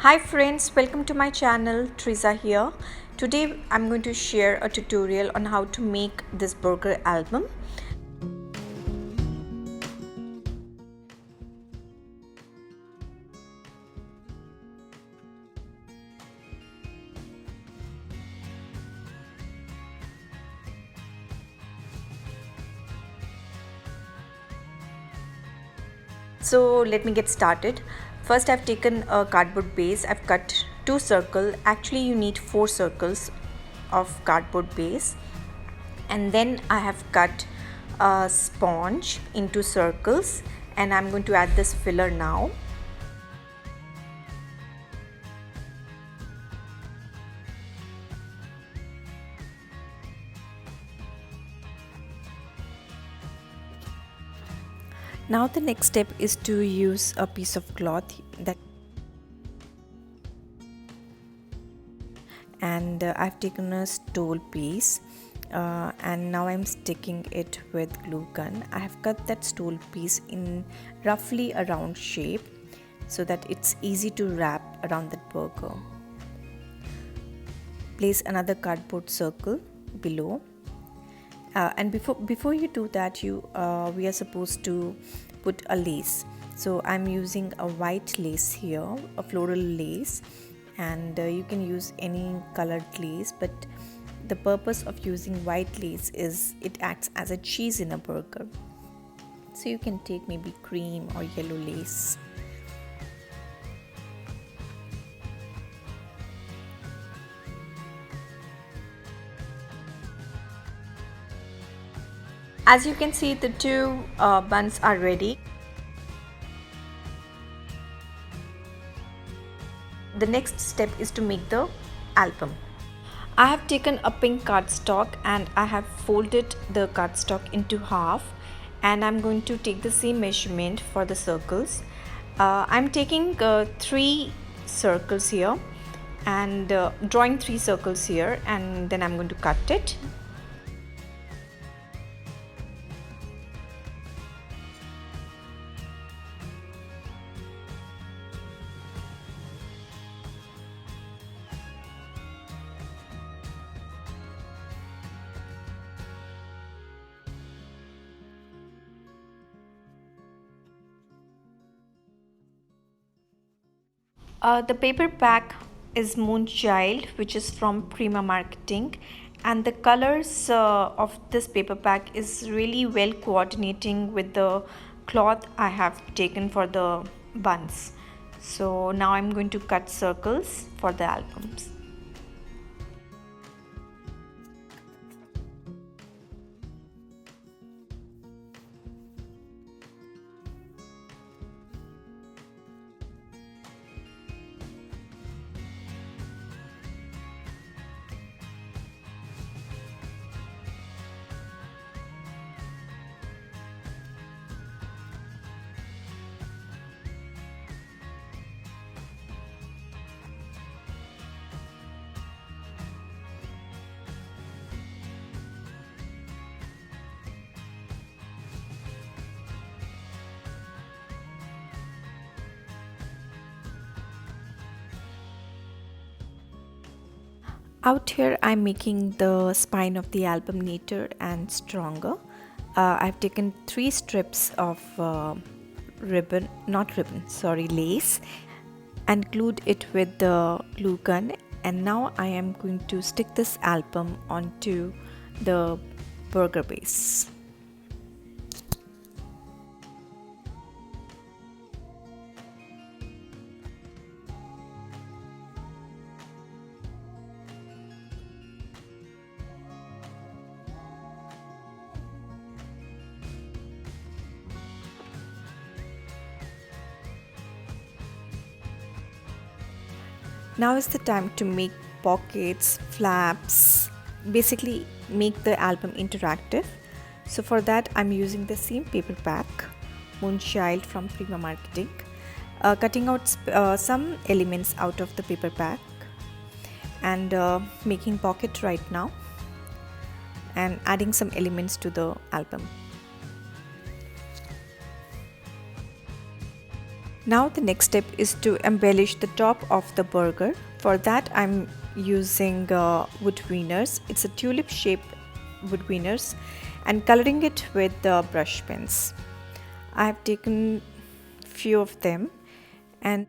Hi friends, welcome to my channel. Teresa here. Today I'm going to share a tutorial on how to make this burger album. So let me get started. First I've taken a cardboard base. I've cut two circles. Actually you need four circles of cardboard base. And then I have cut a sponge into circles and I'm going to add this filler now. Now the next step is to use a piece of cloth and I've taken a stool piece and now I'm sticking it with glue gun. I have cut that stool piece in roughly a round shape so that it's easy to wrap around that burger. Place another cardboard circle below. And before you do that, we are supposed to put a lace. So I'm using a white lace here, a floral lace, and you can use any colored lace, but the purpose of using white lace is it acts as a cheese in a burger. So you can take maybe cream or yellow lace. As you can see, the two buns are ready. The next step is to make the album. I have taken a pink cardstock and I have folded the cardstock into half, and I'm going to take the same measurement for the circles. I'm taking three circles here and drawing three circles here, and then I'm going to cut it. The paper pack is Moonchild, which is from Prima Marketing, and the colors of this paper pack is really well coordinating with the cloth I have taken for the buns. So now I'm going to cut circles for the albums. Out here I'm making the spine of the album neater and stronger. I've taken three strips of lace, and glued it with the glue gun, and now I am going to stick this album onto the burger base. Now is the time to make pockets, flaps, basically make the album interactive. So for that I'm using the same paper pack, Moonchild from Prima Marketing, cutting out some elements out of the paper pack and making pocket right now and adding some elements to the album. Now the next step is to embellish the top of the burger. For that I'm using wood wieners. It's a tulip shape wood wieners and coloring it with the brush pens. I have taken few of them and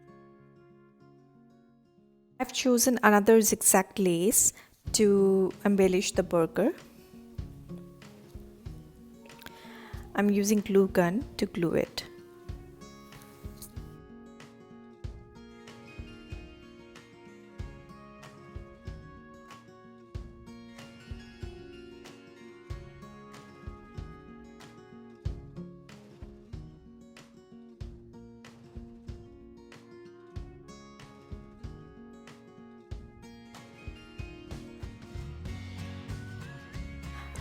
I've chosen another zigzag lace to embellish the burger. I'm using glue gun to glue it.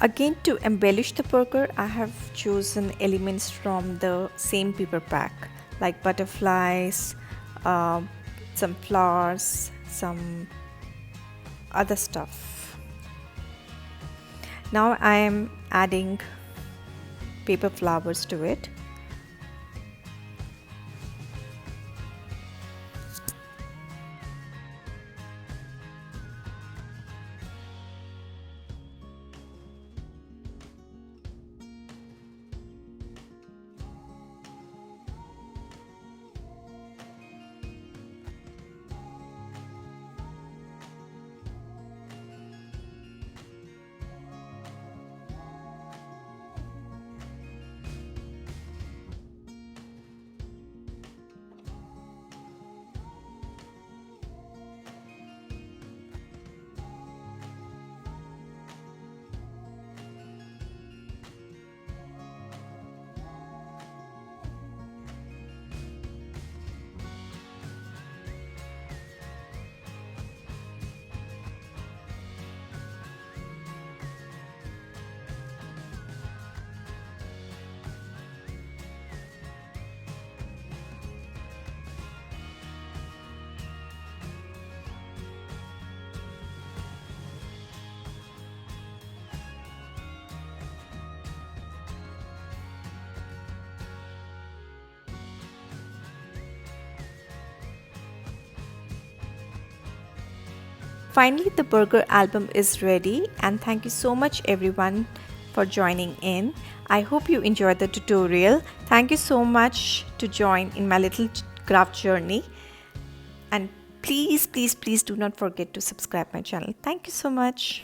Again, to embellish the burger, I have chosen elements from the same paper pack like butterflies, some flowers, some other stuff. Now I am adding paper flowers to it. Finally, the burger album is ready, and thank you so much everyone for joining in. I hope you enjoyed the tutorial. Thank you so much to join in my little craft journey, and please do not forget to subscribe my channel. Thank you so much.